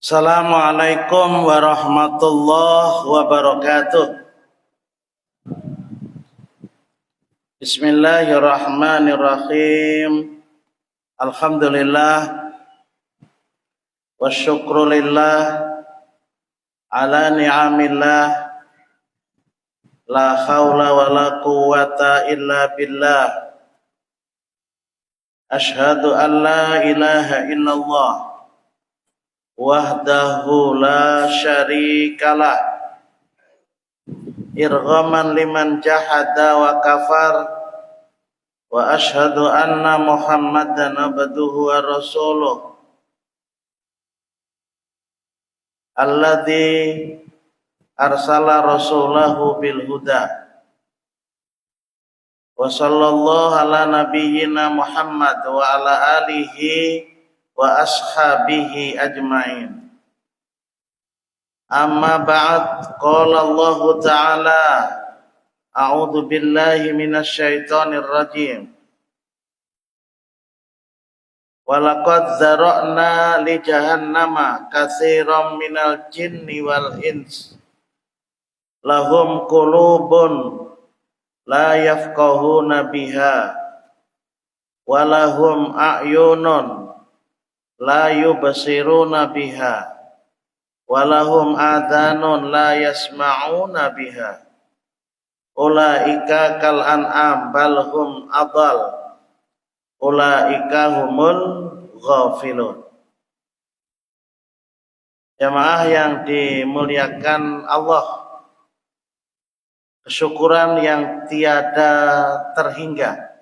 Assalamualaikum warahmatullahi wabarakatuh. Bismillahirrahmanirrahim. Alhamdulillah wasyukrulillah ala ni'amillah la haula wa la quwwata illa billah. Asyhadu an la ilaha illallah wahdahu la syarikalah irghaman liman jahada wa kafar wa ashhadu anna muhammadan abduhu wa rasuluh alladzi arsala rasulahu bil huda wa sallallahu ala nabiyyina Muhammad wa ala alihi wa ashabihi ajma'in. Amma ba'd, qala Allah Ta'ala a'udzu billahi minasy syaithanir rajim. Wa laqad zara'na li jahannama katsiran minal jinni wal ins lahum qulubun la yafqahuna biha wa lahum a'yunun la yubsiruna biha walahum adhanun la yasma'una biha ulaika kal an'am bal hum adall ulaika humul ghafilun. Jamaah yang dimuliakan Allah, kesyukuran yang tiada terhingga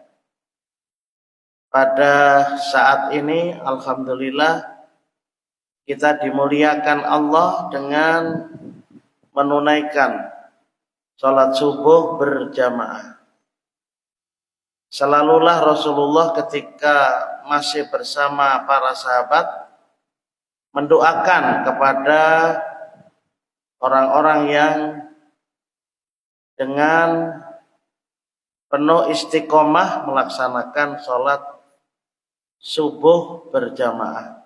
pada saat ini, alhamdulillah kita dimuliakan Allah dengan menunaikan sholat subuh berjamaah. Selalulah Rasulullah ketika masih bersama para sahabat mendoakan kepada orang-orang yang dengan penuh istiqomah melaksanakan sholat subuh berjamaah.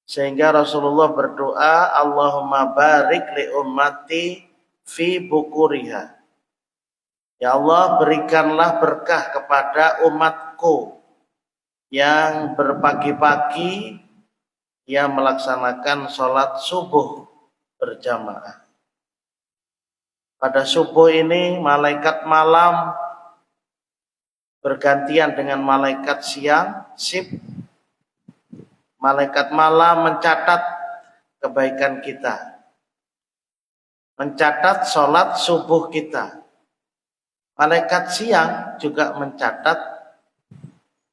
Sehingga Rasulullah berdoa, Allahumma barik li ummati fi bukuriha. Ya Allah, berikanlah berkah kepada umatku yang berpagi-pagi yang melaksanakan sholat subuh berjamaah. Pada subuh ini malaikat malam bergantian dengan malaikat siang, sip. Malaikat malam mencatat kebaikan kita, mencatat sholat subuh kita. Malaikat siang juga mencatat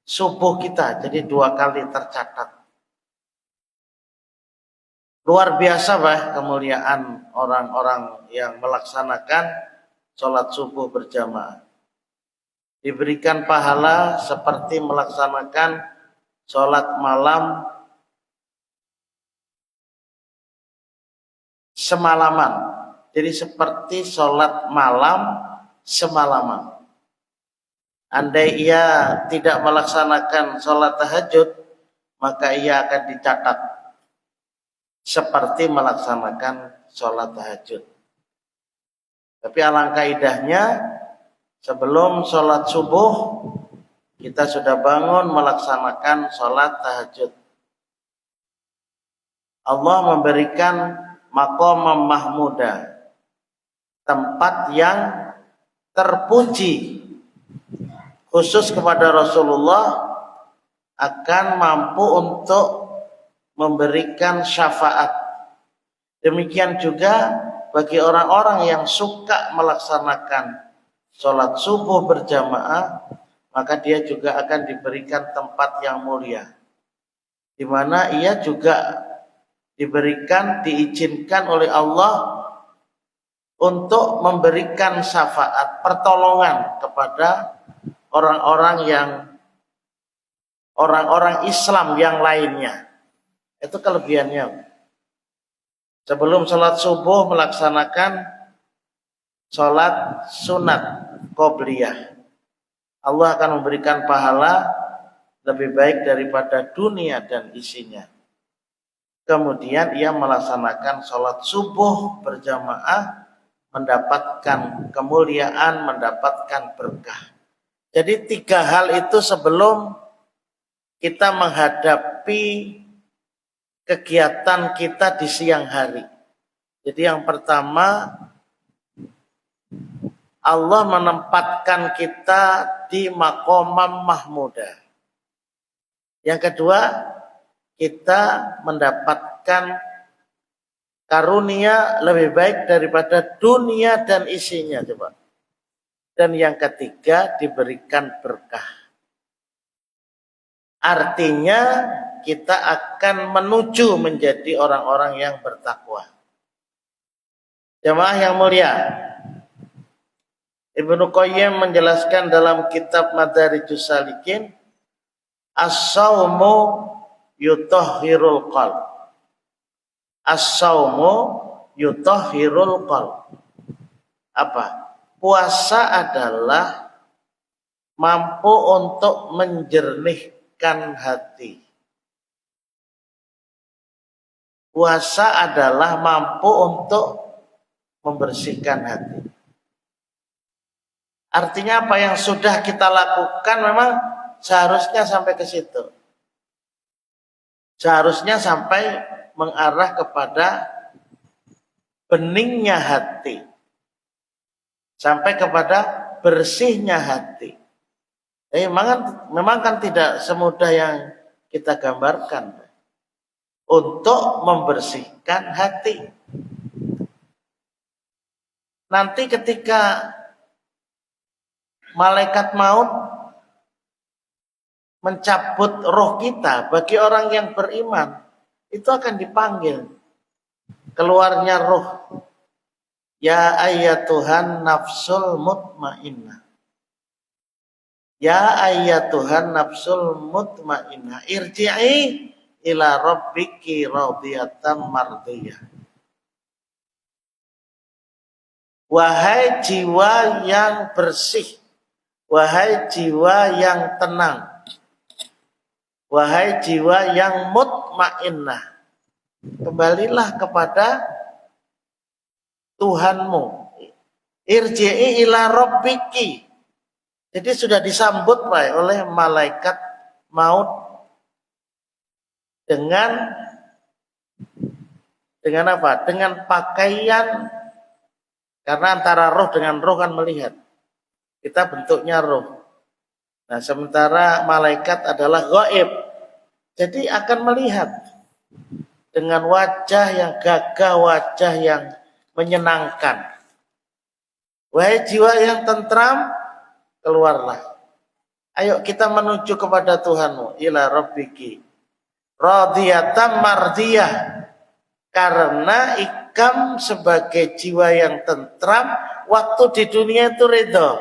subuh kita, jadi 2 kali tercatat. Luar biasa kemuliaan orang-orang yang melaksanakan sholat subuh berjamaah. Diberikan pahala seperti melaksanakan sholat malam semalaman. Jadi seperti sholat malam semalaman. Andai ia tidak melaksanakan sholat tahajud, maka ia akan dicatat seperti melaksanakan sholat tahajud. Tapi alangkah indahnya, sebelum sholat subuh, kita sudah bangun melaksanakan sholat tahajud. Allah memberikan maqam mahmuda, tempat yang terpuji, khusus kepada Rasulullah, akan mampu untuk memberikan syafaat. Demikian juga bagi orang-orang yang suka melaksanakan sholat subuh berjamaah, maka dia juga akan diberikan tempat yang mulia, di mana ia juga diberikan, diizinkan oleh Allah untuk memberikan syafaat, pertolongan kepada orang-orang Islam yang lainnya. Itu kelebihannya. Sebelum sholat subuh melaksanakan sholat sunat qobliyah, Allah akan memberikan pahala lebih baik daripada dunia dan isinya. Kemudian ia melaksanakan sholat subuh berjamaah, mendapatkan kemuliaan, mendapatkan berkah. Jadi 3 hal itu sebelum kita menghadapi kegiatan kita di siang hari. Jadi yang pertama, Allah menempatkan kita di maqamam mahmudah. Yang kedua, kita mendapatkan karunia lebih baik daripada dunia dan isinya, coba. Dan yang ketiga, diberikan berkah. Artinya kita akan menuju menjadi orang-orang yang bertakwa. Jamaah yang mulia, Ibnu Qayyim menjelaskan dalam kitab Madarijus Salikin, as-saumu yutahhirul qalb. As-saumu yutahhirul qalb. Apa? Puasa adalah mampu untuk menjernihkan hati. Puasa adalah mampu untuk membersihkan hati. Artinya apa yang sudah kita lakukan memang seharusnya sampai ke situ. Seharusnya sampai mengarah kepada beningnya hati. Sampai kepada bersihnya hati. Memang kan tidak semudah yang kita gambarkan. Untuk membersihkan hati. Nanti ketika malaikat maut mencabut roh kita, bagi orang yang beriman itu akan dipanggil keluarnya roh. Ya ayyatuhan nafsul mutmainnah. Ya ayyatuhan nafsul mutmainnah, irji'i ila rabbiki radiyatan mardiyah. Wahai jiwa yang bersih, wahai jiwa yang tenang, wahai jiwa yang mutmainnah, kembalilah kepada Tuhanmu. Irji'i ila rabbiki. Jadi sudah disambut Pak, oleh malaikat maut dengan apa? Dengan pakaian. Karena antara roh dengan roh kan melihat. Kita bentuknya roh. Nah, sementara malaikat adalah gaib. Jadi akan melihat dengan wajah yang gagah, wajah yang menyenangkan. Wahai jiwa yang tentram, keluarlah. Ayo kita menuju kepada Tuhanmu. Ila rabbiki radiyatan mardiyah. Karena ikam sebagai jiwa yang tentram, waktu di dunia itu ridho.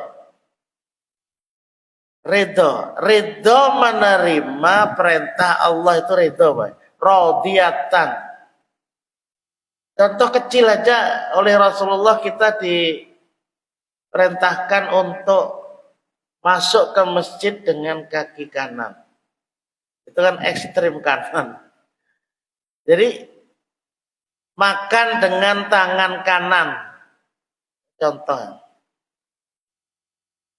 Ridho menerima perintah Allah itu ridho, Pak. Radiyatan. Contoh kecil aja, oleh Rasulullah kita diperintahkan untuk masuk ke masjid dengan kaki kanan. Itu kan ekstrim kanan. Jadi makan dengan tangan kanan. Contoh.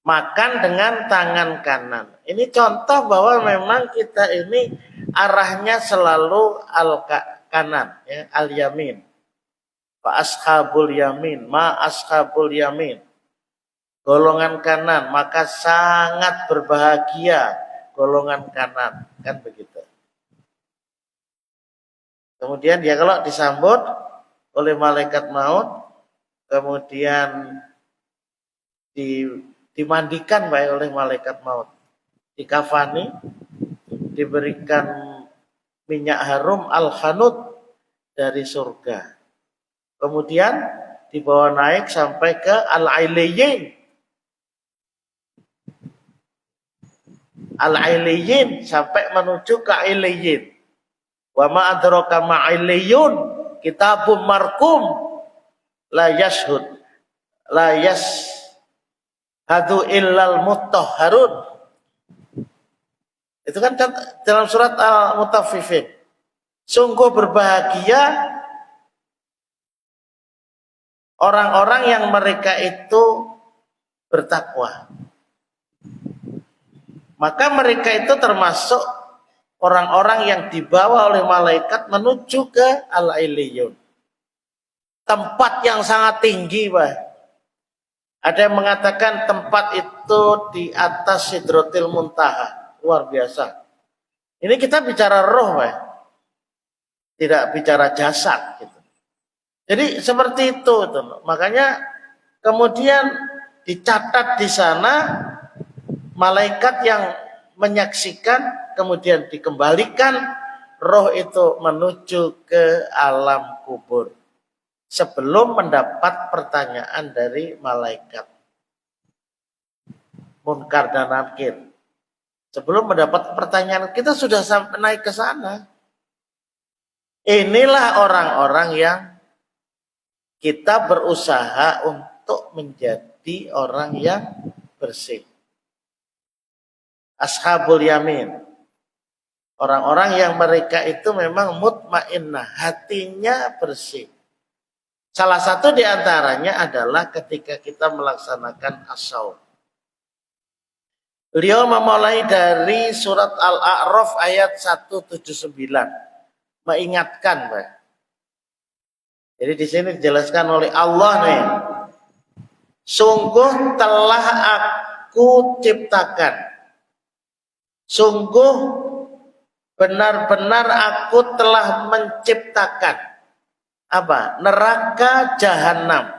Makan dengan tangan kanan. Ini contoh bahwa memang kita ini arahnya selalu kanan, ya, al-yamin. Fa ashabul yamin, ma ashabul yamin. Golongan kanan, maka sangat berbahagia golongan kanan, kan begitu. Kemudian dia kalau disambut oleh malaikat maut, kemudian dimandikan baik oleh malaikat maut, dikafani, diberikan minyak harum al-hanud dari surga. Kemudian dibawa naik sampai ke al-ailiyin. Al-ailiyin sampai menuju ke ailiyin. Wa ma adraka ma ailiyun, kitabum markum la yashhud la yashhadu illal mutahharun. Itu kan dalam surat Al-Mutaffifin. Sungguh berbahagia orang-orang yang mereka itu bertakwa. Maka mereka itu termasuk orang-orang yang dibawa oleh malaikat menuju ke Al-Iliyun. Tempat yang sangat tinggi, Pak. Ada yang mengatakan tempat itu di atas Sidratil Muntaha. Luar biasa. Ini kita bicara roh, Pak. Tidak bicara jasad gitu. Jadi seperti itu. Makanya kemudian dicatat di sana malaikat yang menyaksikan, kemudian dikembalikan roh itu menuju ke alam kubur sebelum mendapat pertanyaan dari malaikat Munkar dan Nakir. Sebelum mendapat pertanyaan, kita sudah sampai naik ke sana. Inilah orang-orang yang kita berusaha untuk menjadi orang yang bersih. Ashabul yamin. Orang-orang yang mereka itu memang mutmainnah, hatinya bersih. Salah satu di antaranya adalah ketika kita melaksanakan as-shaum. Beliau memulai dari surat Al-A'raf ayat 179. Mengingatkan, Pak. Jadi di sini dijelaskan oleh Allah nih. Sungguh telah aku ciptakan. Sungguh benar-benar aku telah menciptakan apa? Neraka jahanam.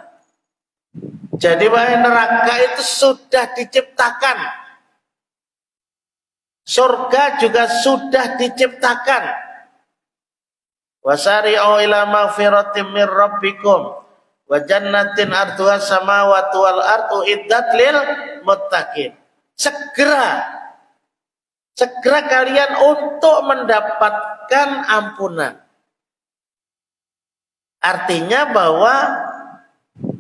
Jadi neraka itu sudah diciptakan. Surga juga sudah diciptakan. Wasari'u ila maghfiratin mir rabbikum wa jannatin arduha samawati wal ardu iddat lil muttaqin. Segera kalian untuk mendapatkan ampunan. Artinya bahwa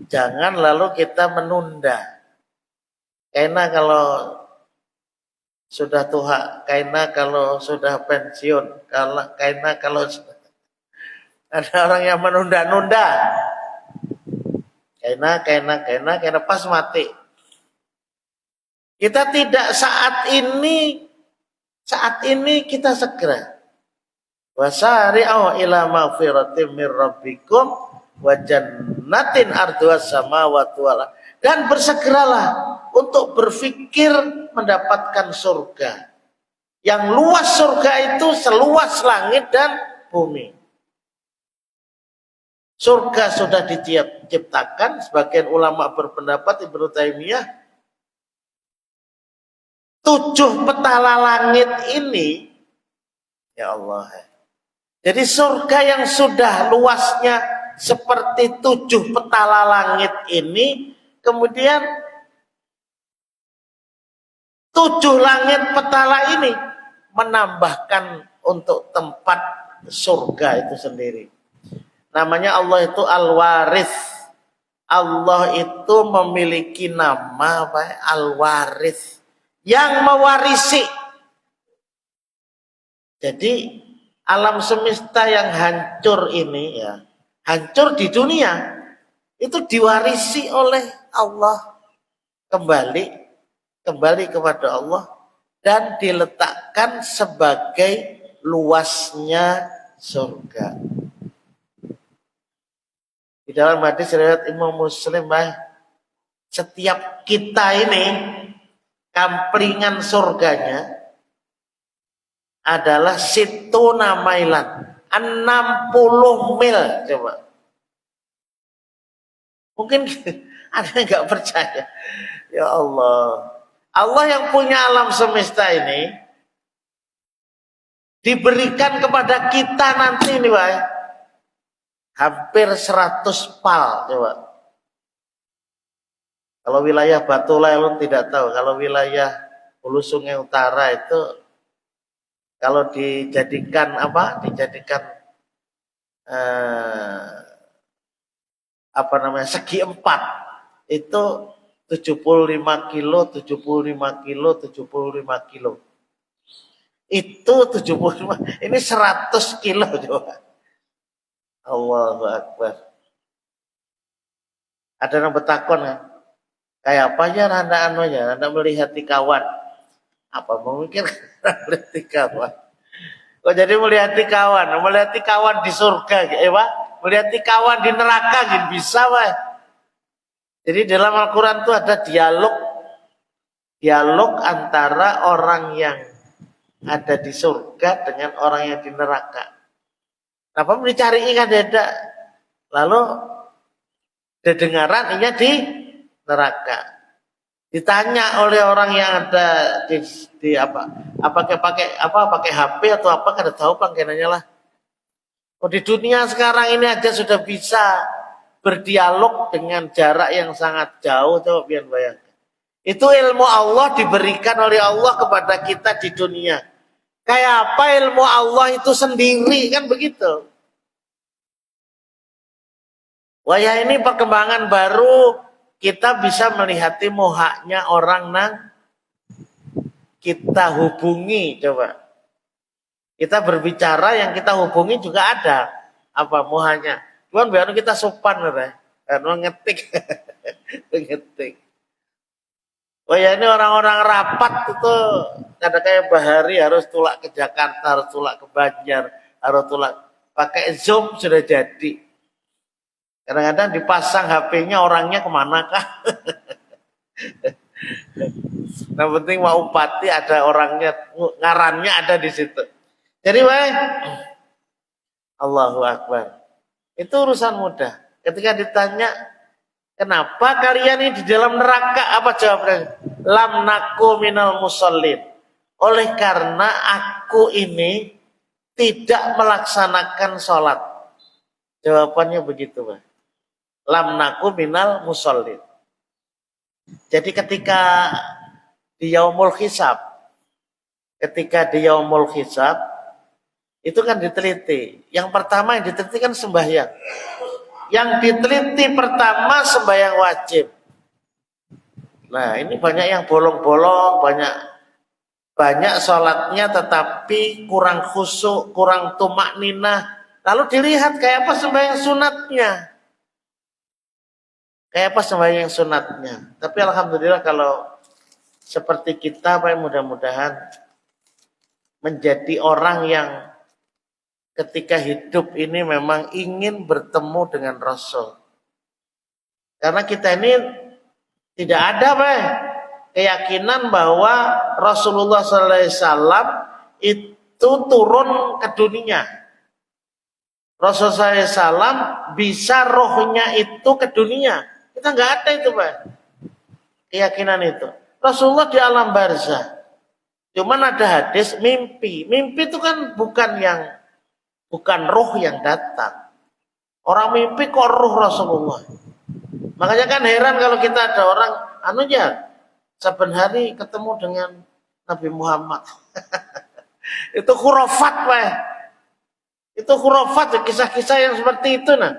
jangan lalu kita menunda. Karena kalau sudah tua, karena kalau sudah pensiun, karena kalau ada orang yang menunda-nunda. Karena pas mati. Kita tidak saat ini kita segera. Wasari'u ila maghfiratin mir rabbikum wa jannatin arduhas samawati wal. Dan bersegeralah untuk berpikir mendapatkan surga. Yang luas surga itu seluas langit dan bumi. Surga sudah diciptakan, sebagian ulama berpendapat Ibnu Taimiyah 7 petala langit ini, ya Allah. Jadi surga yang sudah luasnya seperti 7 petala langit ini, kemudian 7 langit petala ini menambahkan untuk tempat surga itu sendiri. Namanya Allah itu Al-Waris. Allah itu memiliki nama Al-Waris, yang mewarisi. Jadi alam semesta yang hancur ini ya, hancur di dunia, itu diwarisi oleh Allah, kembali kepada Allah dan diletakkan sebagai luasnya surga. Di dalam hadis riwayat Imam Muslim, setiap kita ini kamplingan surganya adalah situna mailan, 60 mil. Coba. Mungkin ada yang nggak percaya. Ya Allah. Allah yang punya alam semesta ini diberikan kepada kita nanti nih, Pak. Hampir 100 pal, coba. Kalau wilayah Batulai lu tidak tahu, kalau wilayah Hulu Sungai Utara itu kalau dijadikan segi 4 itu 75 kilo. Itu 75. Ini 100 kilo coba. Allahu Akbar. Ada yang bertakon kan? Kayak apa aja anda anunya, anda melihat kawan. Apa mungkin melihat kawan? Kok jadi melihat kawan di surga, Pak? Melihat kawan di neraka, gitu bisa, Pak? Jadi dalam Al-Quran itu ada dialog antara orang yang ada di surga dengan orang yang di neraka. Apa dicari kan ada? Lalu kedengaran ini di neraka. Ditanya oleh orang yang ada di pakai HP atau apa, kada tahu panggilannya lah. Oh, di dunia sekarang ini aja sudah bisa berdialog dengan jarak yang sangat jauh, coba biar bayangkan. Itu ilmu Allah diberikan oleh Allah kepada kita di dunia. Kayak apa ilmu Allah itu sendiri, kan begitu. Wah ya, ini perkembangan baru, kita bisa melihati muhanya orang nang kita hubungi, coba. Kita berbicara yang kita hubungi juga ada apa muhanya. Cuman biar kita sopan, ngetik, ngetik. Oh ya, ini orang-orang rapat itu kadang kayak Bahari harus tulak ke Jakarta, harus tulak ke Banjar, harus tulak pakai Zoom sudah jadi. Kadang-kadang dipasang HP-nya orangnya kemana kah? Yang penting mau upati ada orangnya, ngarannya ada di situ. Jadi Allahu Akbar. Itu urusan mudah. Ketika ditanya, kenapa kalian ini di dalam neraka? Apa jawabannya? Lam naku minal musallin. Oleh karena aku ini tidak melaksanakan sholat. Jawabannya begitu, Pak. Lam naku minal musallin. Jadi ketika di yaumul hisab, itu kan diteliti. Yang pertama yang diteliti kan sembahyang. Yang diteliti pertama sembahyang wajib. Nah, ini banyak yang bolong-bolong, banyak sholatnya tetapi kurang khusyuk, kurang tumak ninah. Lalu dilihat kayak apa sembahyang sunatnya. Tapi alhamdulillah kalau seperti kita, Pak, mudah-mudahan menjadi orang yang ketika hidup ini memang ingin bertemu dengan Rasul. Karena kita ini tidak ada, Pak, keyakinan bahwa Rasulullah SAW itu turun ke dunia. Rasulullah SAW bisa rohnya itu ke dunia. Kita nggak ada itu, Pak, keyakinan itu. Rasulullah di alam barzah. Cuman ada hadis mimpi. Mimpi itu kan bukan roh yang datang. Orang mimpi kok roh Rasulullah. Makanya kan heran kalau kita ada orang saben hari ketemu dengan Nabi Muhammad. Itu khurafat, Pak. Itu khurafat, kisah-kisah yang seperti itu, nah.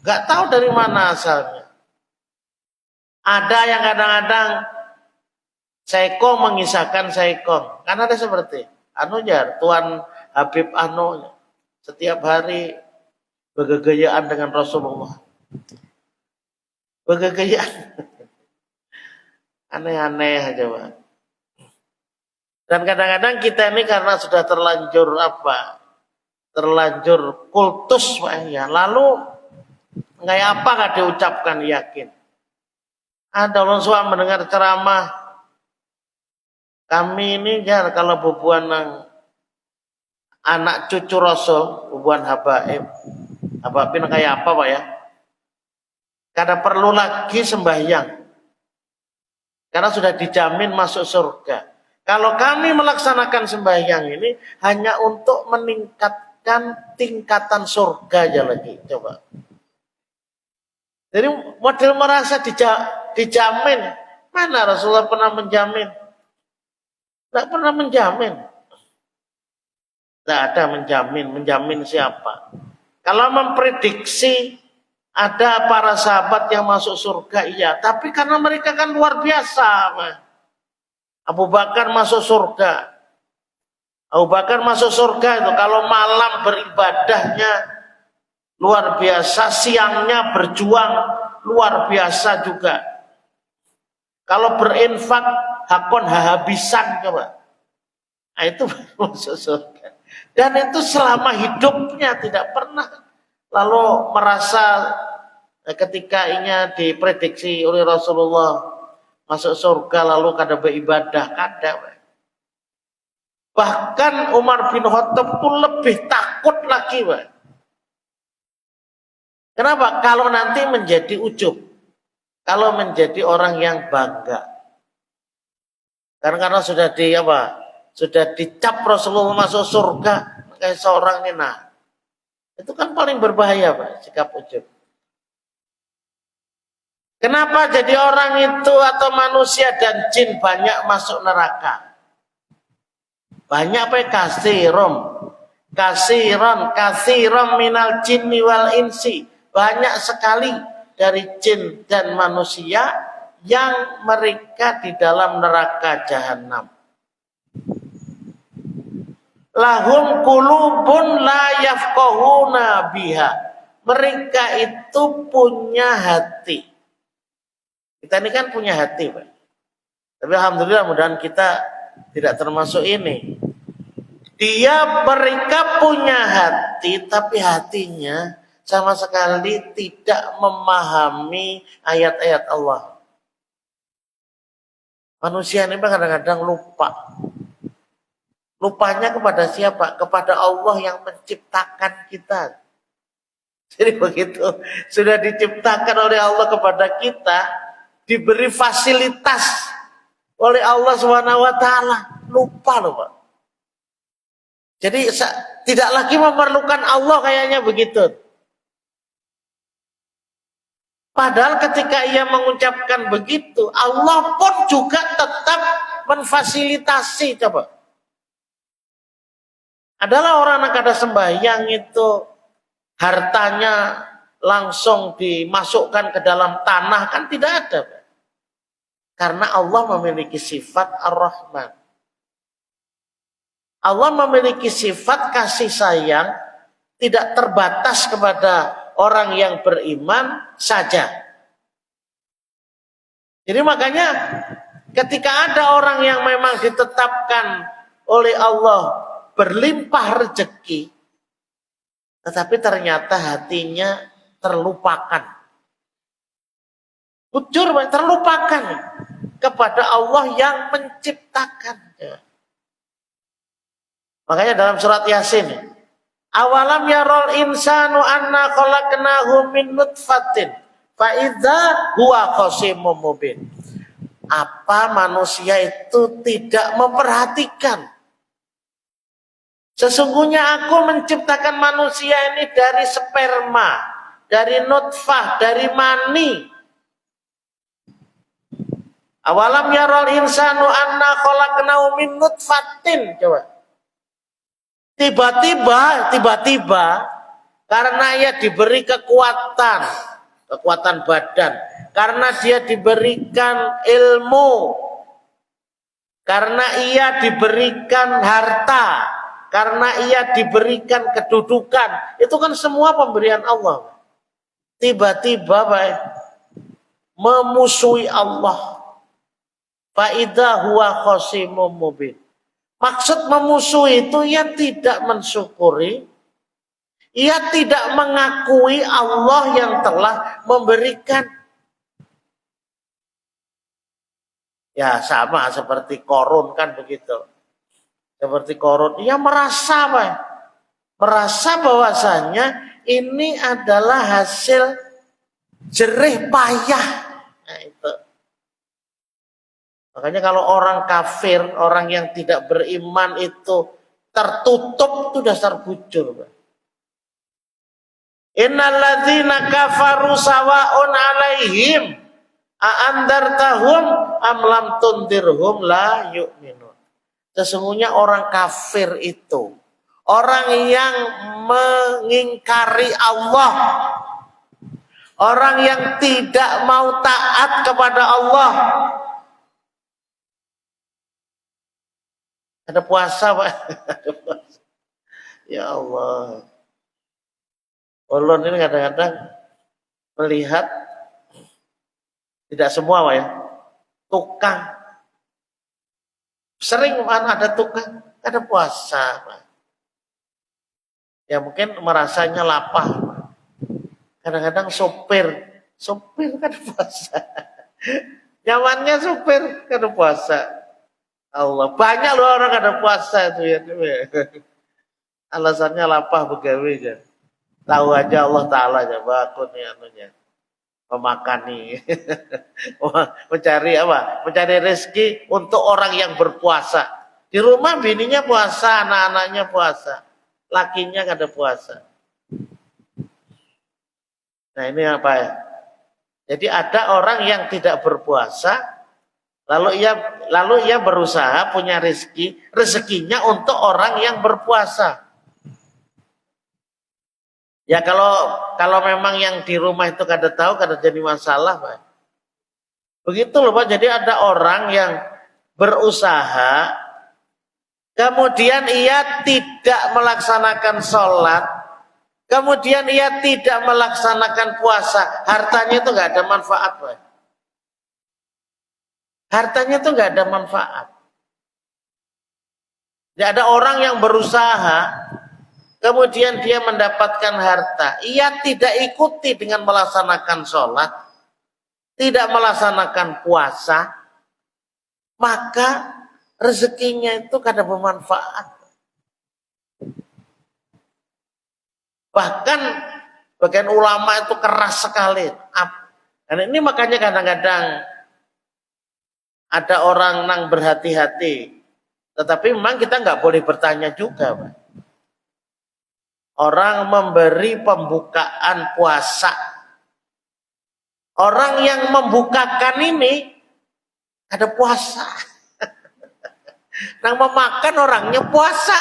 Gak tahu dari mana asalnya. Ada yang kadang-kadang Saikong mengisahkan Saikong. Kan ada seperti Tuan Habib setiap hari bergegayaan dengan Rasulullah. Bergegayaan. Aneh-aneh aja, Pak. Dan kadang-kadang kita ini karena sudah terlanjur kultus, Pak, ya. Lalu kayak apa gak diucapkan yakin. Ada orang suami mendengar ceramah. Kami ini kalau bubuan anak cucu Rasul, bubuan habaib kayak apa, Pak, ya? Karena perlu lagi sembahyang. Karena sudah dijamin masuk surga. Kalau kami melaksanakan sembahyang ini hanya untuk meningkatkan tingkatan surga aja lagi, coba. Jadi model merasa dijamin. Mana Rasulullah pernah menjamin? Tidak pernah menjamin. Tidak ada menjamin siapa. Kalau memprediksi ada para sahabat yang masuk surga, iya. Tapi karena mereka kan luar biasa, Abu Bakar masuk surga. Abu Bakar masuk surga itu kalau malam beribadahnya luar biasa, siangnya berjuang luar biasa juga. Kalau berinfak hakon habisan coba. Nah, itu masuk surga. Dan itu selama hidupnya tidak pernah lalu merasa ketika inya diprediksi oleh Rasulullah masuk surga lalu kada beribadah, kada. Bahkan Umar bin Khattab itu lebih takut lagi, Pak. Kenapa? Kalau nanti menjadi ujub, kalau menjadi orang yang bangga, karena sudah sudah dicap Rasulullah masuk surga kayak seorang ini, nah itu kan paling berbahaya, Pak, sikap ujub. Kenapa jadi orang itu atau manusia dan jin banyak masuk neraka? Banyak apa? Kasiron minal jinni wal insi. Banyak sekali dari jin dan manusia yang mereka di dalam neraka jahanam. Lahum qulubun la yafqahuna biha. Mereka itu punya hati. Kita ini kan punya hati, Pak. Tapi alhamdulillah mudah-mudahan kita tidak termasuk ini. Mereka punya hati, tapi hatinya sama sekali tidak memahami ayat-ayat Allah. Manusia ini kadang-kadang lupa. Lupanya kepada siapa? Kepada Allah yang menciptakan kita. Jadi begitu sudah diciptakan oleh Allah kepada kita, diberi fasilitas oleh Allah SWT, lupa loh, Pak. Jadi tidak lagi memerlukan Allah kayaknya begitu. Padahal ketika ia mengucapkan begitu, Allah pun juga tetap memfasilitasi, coba. Adalah orang yang kada sembahyang itu hartanya langsung dimasukkan ke dalam tanah, kan tidak ada. Karena Allah memiliki sifat Ar-Rahman. Allah memiliki sifat kasih sayang tidak terbatas kepada orang yang beriman saja. Jadi makanya ketika ada orang yang memang ditetapkan oleh Allah berlimpah rezeki, tetapi ternyata hatinya terlupakan. Jujur, terlupakan kepada Allah yang menciptakan. Makanya dalam surat Yasin, awalam yarol insanu anna khalaqnahu min nutfatin fa idza huwa khasimun mubin. Apa manusia itu tidak memperhatikan? Sesungguhnya aku menciptakan manusia ini dari sperma, dari nutfah, dari mani. Awalam yarol insanu anna khalaqnahu min nutfatin. Coba. Tiba-tiba karena ia diberi kekuatan badan, karena dia diberikan ilmu, karena ia diberikan harta, karena ia diberikan kedudukan, itu kan semua pemberian Allah. Tiba-tiba memusuhi Allah. Fa idza huwa khasimun mubin. Maksud memusuhi itu ia tidak mensyukuri, ia tidak mengakui Allah yang telah memberikan. Ya sama seperti Korun kan begitu. Seperti Korun, ia merasa bahwasanya ini adalah hasil jerih payah. Nah itu. Makanya kalau orang kafir, orang yang tidak beriman itu tertutup, itu dasar bujur. Innalladzina kafaru sawa'un alaihim a'andartahum am lam tundirhum la yu'minun. Sesungguhnya orang kafir itu orang yang mengingkari Allah, orang yang tidak mau taat kepada Allah. Ada puasa, Pak. Ada puasa. Ya Allah. Ulun ini kadang-kadang melihat tidak semua, Pak ya. Tukang. Sering ada tukang, ada puasa, Pak. Ya mungkin merasanya lapar. Kadang-kadang sopir kan puasa. Nyamannya sopir kan puasa. Allah, banyak loh orang ada puasa itu ya. Alasannya lapar begawe aja. Tahu aja Allah Ta'ala aja, bakun nih anunya. Memakani. Mencari apa? Mencari rezeki untuk orang yang berpuasa. Di rumah bininya puasa, anak-anaknya puasa. Lakinya kada puasa. Nah ini apa ya? Jadi ada orang yang tidak berpuasa, lalu ia berusaha punya rezekinya untuk orang yang berpuasa. Ya kalau memang yang di rumah itu kada tahu, kada jadi masalah, Pak. Begitu loh, Pak. Jadi ada orang yang berusaha, kemudian ia tidak melaksanakan sholat, kemudian ia tidak melaksanakan puasa, hartanya itu nggak ada manfaat, Pak. Hartanya itu nggak ada manfaat. Tidak ada orang yang berusaha, kemudian dia mendapatkan harta, ia tidak ikuti dengan melaksanakan sholat, tidak melaksanakan puasa, maka rezekinya itu kada bermanfaat. Bahkan bagian ulama itu keras sekali. Dan ini makanya kadang-kadang ada orang nang berhati-hati. Tetapi memang kita nggak boleh bertanya juga, Pak. Orang memberi pembukaan puasa. Orang yang membukakan ini ada puasa. Nang memakan orangnya puasa.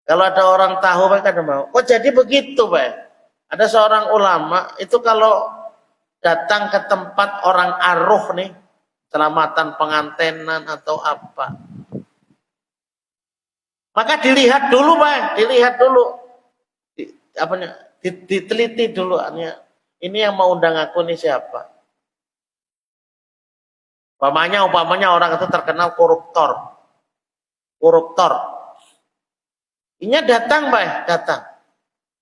Kalau ada orang tahu, Pak, kada mau. Oh jadi begitu, Pak. Ada seorang ulama itu kalau datang ke tempat orang aruh nih, selamatan pengantenan atau apa, maka dilihat dulu, Pak, dilihat dulu, diteliti dulu, ini yang mau undang aku nih siapa. Umpamanya orang itu terkenal koruptor. Ini datang, Pak, datang,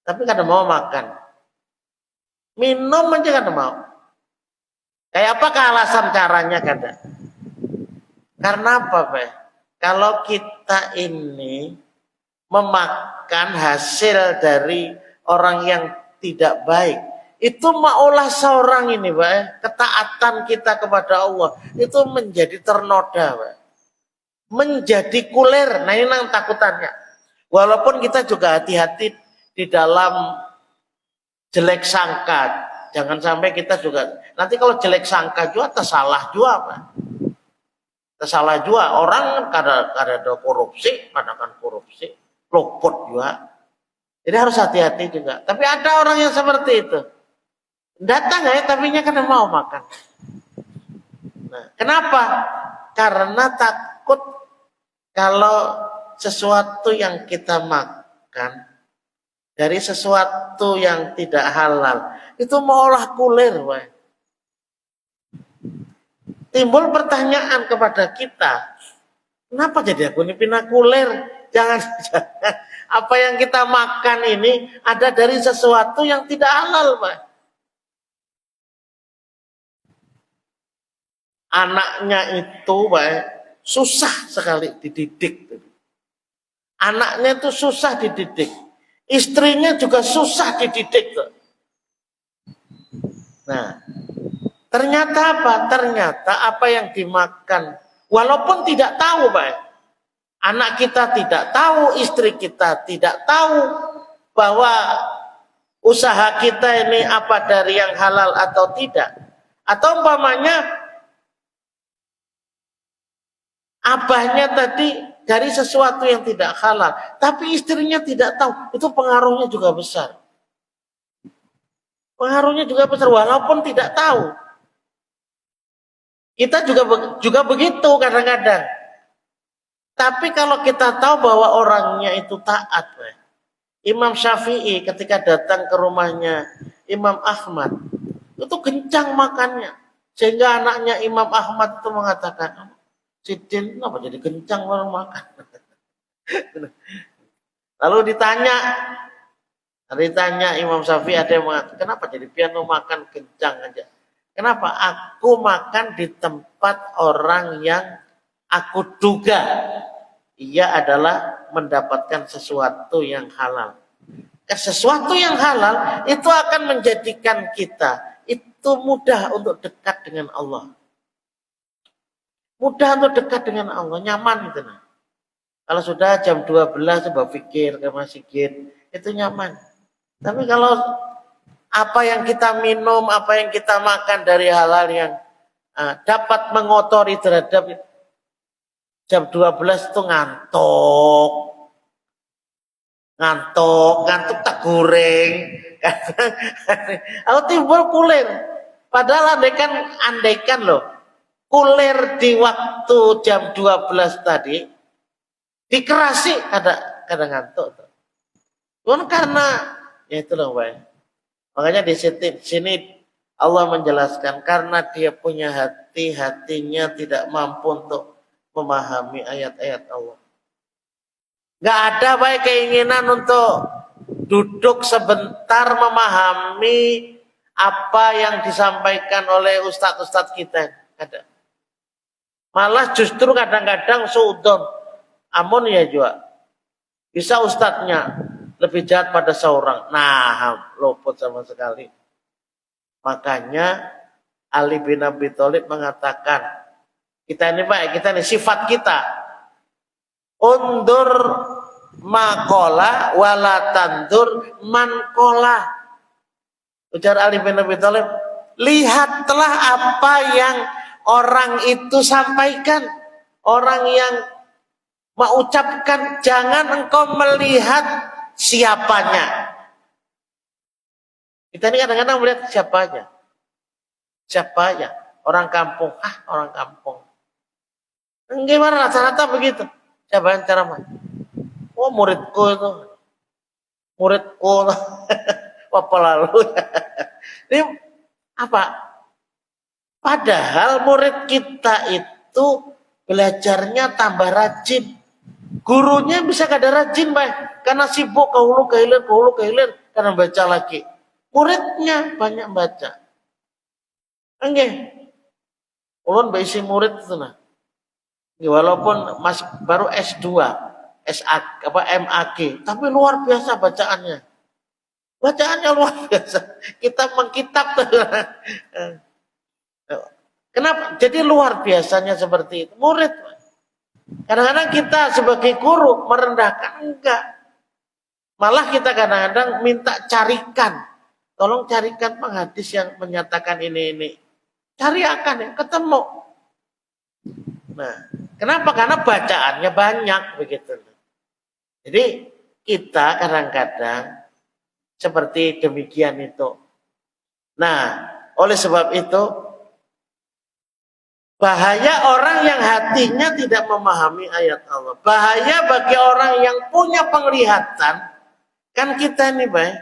tapi kada mau makan, minum aja kada mau. Kayak apakah alasan caranya kada? Karena apa, Pak? Kalau kita ini memakan hasil dari orang yang tidak baik, itu maulah seorang ini, Pak, ketaatan kita kepada Allah itu menjadi ternoda, Pak. Menjadi kuler. Nah ini yang takutannya. Walaupun kita juga hati-hati di dalam jelek sangka. Jangan sampai kita juga nanti kalau jelek sangka juga tersalah juga, Pak. Tersalah juga, orang kada ada korupsi, katakan korupsi, luput juga. Jadi harus hati-hati juga. Tapi ada orang yang seperti itu. Datang ya, tapi nya kada mau makan. Nah, kenapa? Karena takut kalau sesuatu yang kita makan dari sesuatu yang tidak halal itu maolah kulir, Pak. Timbul pertanyaan kepada kita, kenapa jadi aku ini pinakuler? Jangan apa yang kita makan ini ada dari sesuatu yang tidak halal, Pak. Anaknya itu, Pak, susah sekali dididik. Anaknya itu susah dididik. Istrinya juga susah dididik. Nah, ternyata apa? Ternyata apa yang dimakan, walaupun tidak tahu, Pak, anak kita tidak tahu, istri kita tidak tahu bahwa usaha kita ini apa dari yang halal atau tidak. Atau umpamanya abahnya tadi dari sesuatu yang tidak halal, tapi istrinya tidak tahu, itu pengaruhnya juga besar. Pengaruhnya juga besar walaupun tidak tahu. Kita juga begitu kadang-kadang. Tapi kalau kita tahu bahwa orangnya itu taat, Imam Syafi'i ketika datang ke rumahnya Imam Ahmad, itu kencang makannya. Sehingga anaknya Imam Ahmad itu mengatakan, Sidin kenapa jadi kencang orang makan? Lalu ditanya Imam Syafi'i, ada yang mengatakan, kenapa jadi piano makan kencang aja? Kenapa? Aku makan di tempat orang yang aku duga ia adalah mendapatkan sesuatu yang halal. Sesuatu yang halal itu akan menjadikan kita itu mudah untuk dekat dengan Allah. Mudah untuk dekat dengan Allah, nyaman gitu. Nah. Kalau sudah jam 12 coba pikir ke masjid, itu nyaman. Tapi kalau apa yang kita minum, apa yang kita makan dari hal-hal yang dapat mengotori terhadap jam 12 itu ngantuk tak goreng. Aku timbul kulir. Padahal andaikan loh, kulir di waktu jam 12 tadi, dikerasi kadang ngantuk. Cuman karena, ya itu loh Pak. Makanya di sini Allah menjelaskan, karena dia punya hati, hatinya tidak mampu untuk memahami ayat-ayat Allah. Gak ada baik keinginan untuk duduk sebentar memahami apa yang disampaikan oleh ustadz-ustadz kita. Ada. Malah justru kadang-kadang suudon. Amun ya juga. Bisa ustadznya lebih jahat pada seorang. Nah, luput sama sekali. Makanya Ali bin Abi Thalib mengatakan, kita ini sifat kita. Undur makola wala tandur mankola. Ujar Ali bin Abi Thalib, lihatlah apa yang orang itu sampaikan. Orang yang mengucapkan, jangan engkau melihat siapanya. Kita ini kadang-kadang melihat siapanya. Siapanya? Orang kampung. Orang kampung. Gimana rata-rata begitu? Siapa yang ceramah? Oh, muridku itu. Muridku. Apa lalu? Ini apa? Padahal murid kita itu belajarnya tambah rajin. Gurunya bisa kada rajin, Pak. Karena sibuk ke hulu ke hilir, karena baca lagi. Muridnya banyak baca. Enggak. Ulun berisi murid itu nah. Walaupun masih baru S2, MAG, tapi luar biasa bacaannya. Bacaannya luar biasa. Kita mengkitab. Kenapa? Jadi luar biasanya seperti itu. Murid. Kadang-kadang kita sebagai guru merendahkan, enggak. Malah kita kadang-kadang minta carikan. Tolong carikan penghadis yang menyatakan ini. Carikan ya, ketemu. Nah, kenapa? Karena bacaannya banyak begitu. Jadi kita kadang-kadang seperti demikian itu. Nah, oleh sebab itu bahaya orang yang hatinya tidak memahami ayat Allah. Bahaya bagi orang yang punya penglihatan. Kan kita ini Pak,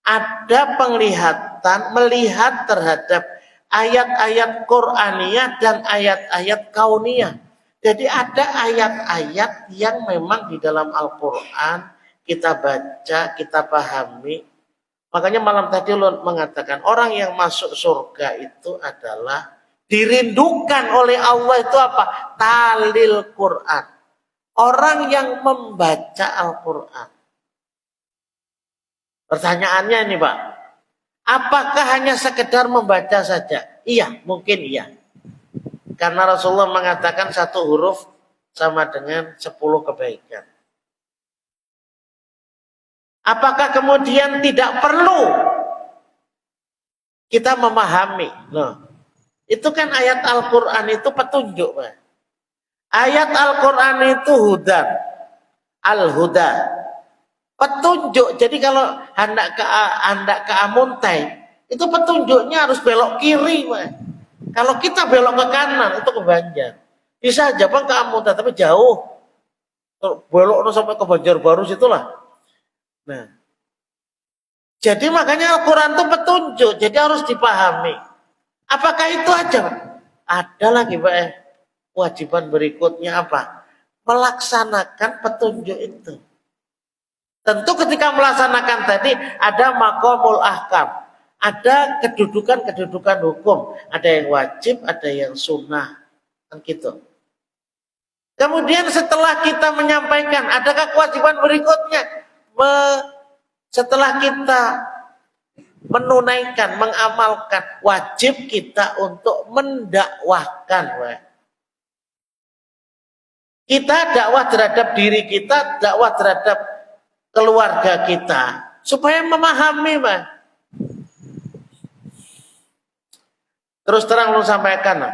ada penglihatan melihat terhadap ayat-ayat Qur'aniyah dan ayat-ayat kauniyah. Jadi ada ayat-ayat yang memang di dalam Al-Quran kita baca, kita pahami. Makanya malam tadi ulun mengatakan orang yang masuk surga itu adalah dirindukan oleh Allah itu apa? Talil Quran. Orang yang membaca Al-Quran. Pertanyaannya ini Pak, apakah hanya sekedar membaca saja? Iya, mungkin iya. Karena Rasulullah mengatakan satu huruf sama dengan 10 kebaikan. Apakah kemudian tidak perlu kita memahami? Loh, itu kan ayat Al-Quran itu petunjuk. Pak. Ayat Al-Quran itu hudan. Al-huda. Petunjuk. Jadi kalau hendak ke Amuntai, itu petunjuknya harus belok kiri. Pak. Kalau kita belok ke kanan, itu ke Banjar. Bisa aja Bang ke Amuntai, tapi jauh. Belok sampai ke Banjarbaru situlah. Nah, jadi makanya Al-Quran itu petunjuk, jadi harus dipahami. Apakah itu aja, Pak? Ada lagi, Pak. Kewajiban berikutnya apa? Melaksanakan petunjuk itu. Tentu ketika melaksanakan tadi ada maqamul ahkam, ada kedudukan-kedudukan hukum, ada yang wajib, ada yang sunnah, kan gitu. Kemudian setelah kita menyampaikan, adakah kewajiban berikutnya? Setelah kita menunaikan, mengamalkan, wajib kita untuk mendakwahkan. Kita dakwah terhadap diri kita, dakwah terhadap keluarga kita, supaya memahami, Pak. Terus terang lu sampaikan,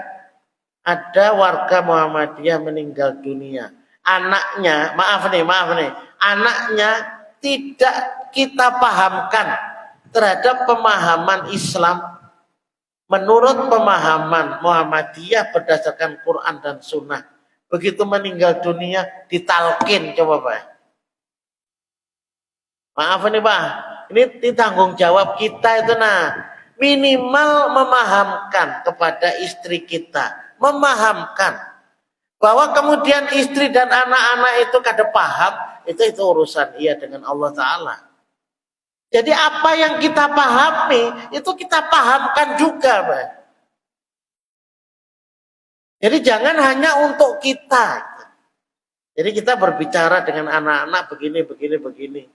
ada warga Muhammadiyah meninggal dunia. Anaknya, maaf nih, anaknya tidak kita pahamkan terhadap pemahaman Islam menurut pemahaman Muhammadiyah berdasarkan Quran dan Sunnah. Begitu meninggal dunia ditalkin, coba Pak. Maaf nih Pak, ini tanggung jawab kita itu minimal memahamkan kepada istri kita. Memahamkan bahwa kemudian istri dan anak-anak itu kada paham, itu urusan ia dengan Allah Ta'ala. Jadi apa yang kita pahami itu kita pahamkan juga, Pak. Jadi jangan hanya untuk kita. Jadi kita berbicara dengan anak-anak begini.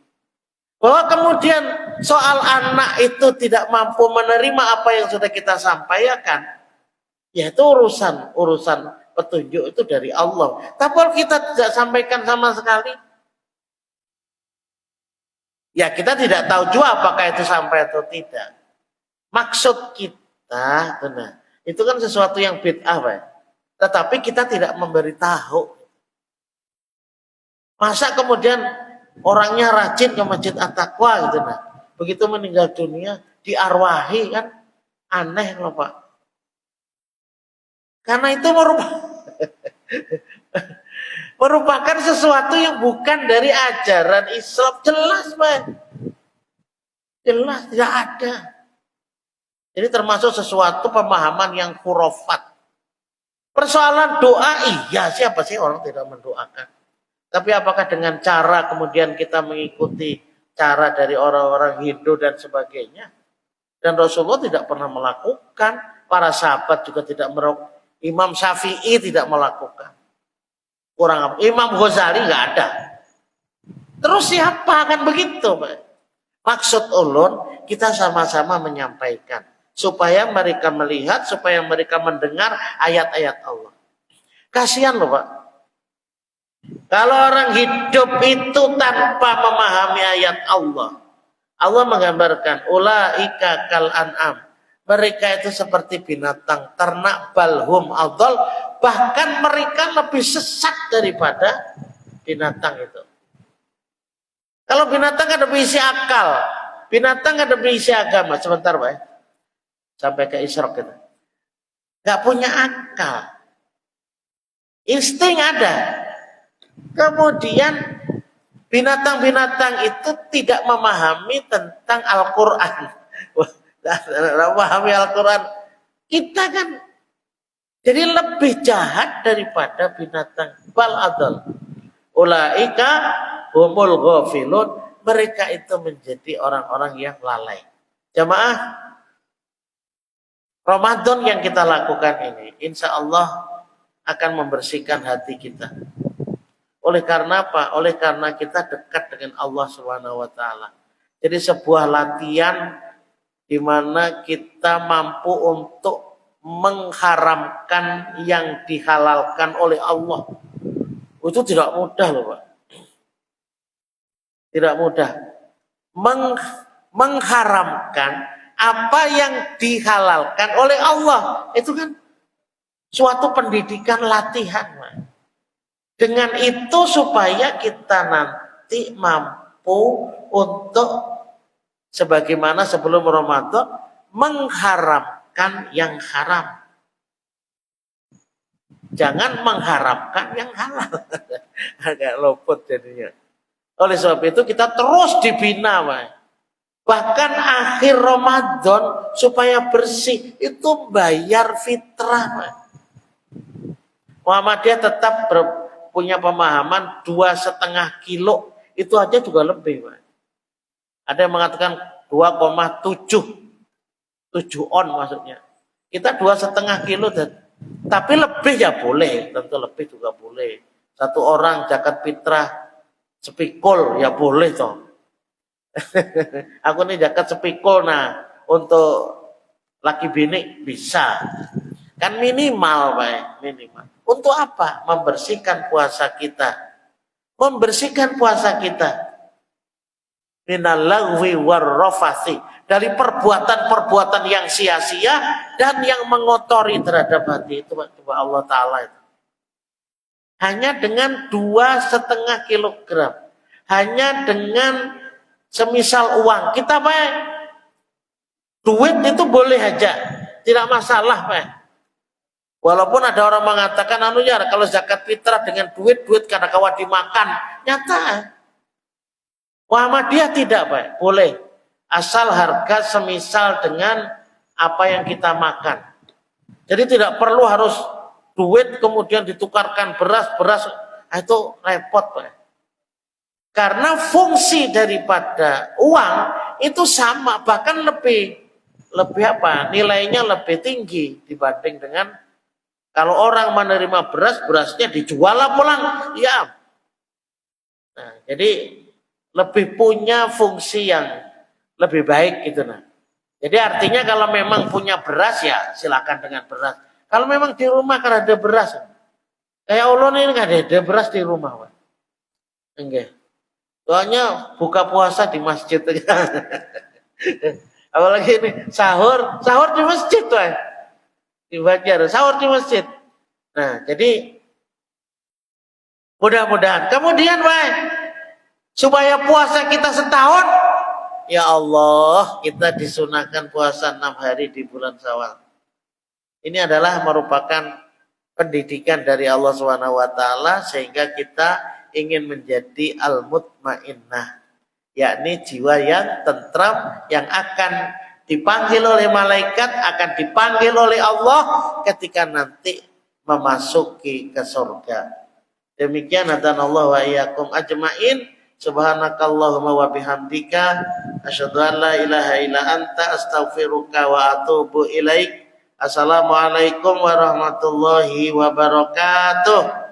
Bahwa kemudian soal anak itu tidak mampu menerima apa yang sudah kita sampaikan, ya itu urusan petunjuk itu dari Allah. Tapi kalau kita tidak sampaikan sama sekali, ya kita tidak tahu juga apakah itu sampai atau tidak. Maksud kita, benar, itu kan sesuatu yang bid'ah, Pak. Tetapi kita tidak memberitahu. Masa kemudian orangnya rajin ke Masjid At-Taqwa gitu begitu meninggal dunia diarwahi, kan aneh loh Pak. Karena itu merupakan sesuatu yang bukan dari ajaran Islam. Jelas Pak. Jelas tidak ada. Jadi termasuk sesuatu pemahaman yang khurafat. Persoalan doa, iya siapa sih orang tidak mendoakan. Tapi apakah dengan cara kemudian kita mengikuti cara dari orang-orang Hindu dan sebagainya? Dan Rasulullah tidak pernah melakukan. Para sahabat juga tidak melakukan. Imam Syafi'i tidak melakukan. Kurang apa? Imam Ghazali nggak ada. Terus siapa akan begitu, Pak? Maksud ulun kita sama-sama menyampaikan supaya mereka melihat, supaya mereka mendengar ayat-ayat Allah. Kasihan loh, Pak. Kalau orang hidup itu tanpa memahami ayat Allah, Allah menggambarkan ulaika kal an'am. Mereka itu seperti binatang ternak, balhum adol, bahkan mereka lebih sesat daripada binatang itu. Kalau binatang ada berisi akal, binatang ada berisi agama. Sebentar, Pak. Sampai ke Isra kita. Gak punya akal. Insting ada. Kemudian binatang-binatang itu tidak memahami tentang Al-Quran. Memahami Al-Quran. Kita kan jadi lebih jahat daripada binatang. Bal adal. Ulaika humul ghafilun. Mereka itu menjadi orang-orang yang lalai. Jamaah, Ramadan yang kita lakukan ini, insya Allah akan membersihkan hati kita. Oleh karena apa? Oleh karena kita dekat dengan Allah Subhanahu wa taala. Jadi sebuah latihan di mana kita mampu untuk mengharamkan yang dihalalkan oleh Allah. Itu tidak mudah loh, Pak. Tidak mudah. Mengharamkan apa yang dihalalkan oleh Allah. Itu kan suatu pendidikan latihan, Pak. Dengan itu supaya kita nanti mampu untuk sebagaimana sebelum Ramadan mengharamkan yang haram. Jangan mengharapkan yang halal. Agak luput jadinya. Oleh sebab itu kita terus dibina, Pak. Bahkan akhir Ramadan supaya bersih itu bayar fitrah, Pak. Muhammadiyah tetap punya pemahaman 2,5 kilo itu aja juga lebih, Pak. Ada yang mengatakan 2,7 on maksudnya. Kita 2,5 kilo, tapi lebih ya boleh, tentu lebih juga boleh. Satu orang zakat fitrah sepikul ya boleh toh. Aku nih zakat sepikul, nah untuk laki bini bisa. Kan minimal, Pak, minimal. Untuk apa? Membersihkan puasa kita. Membersihkan puasa kita. Minal lagwi warrafasi, dari perbuatan-perbuatan yang sia-sia dan yang mengotori terhadap hati itu, coba Allah Ta'ala itu. Hanya dengan 2,5 kilogram, hanya dengan semisal uang kita, Pak, duit itu boleh aja, tidak masalah, Pak. Walaupun ada orang mengatakan kalau zakat fitrah dengan duit karena kawan dimakan, nyata. Muhammadiyah tidak, Pak, boleh. Asal harga semisal dengan apa yang kita makan. Jadi tidak perlu harus duit kemudian ditukarkan beras, itu repot, Pak. Karena fungsi daripada uang itu sama, bahkan lebih nilainya lebih tinggi dibanding dengan kalau orang menerima berasnya dijual pulang, ya. Nah, jadi lebih punya fungsi yang lebih baik gitu, nah. Jadi artinya kalau memang punya beras ya silakan dengan beras. Kalau memang di rumah kan ada beras, kayak Allah ini nggak ada beras di rumah, Pak. Enggak. Soalnya buka puasa di masjid aja. Apalagi ini sahur di masjid tuh. Dibaca sahur di masjid. Nah, jadi mudah-mudahan kemudian, Pak, supaya puasa kita setahun, ya Allah, kita disunahkan puasa 6 hari di bulan Syawal. Ini adalah merupakan pendidikan dari Allah SWT sehingga kita ingin menjadi al-mutmainnah, yakni jiwa yang tentram, yang akan dipanggil oleh malaikat, akan dipanggil oleh Allah ketika nanti memasuki ke surga. Demikian hadanallahu wa iyyakum ajmain. Subhanakallahumma wa bihamdika asyhadu an la ilaha illa anta astaghfiruka wa atubu ilaik. Assalamualaikum warahmatullahi wabarakatuh.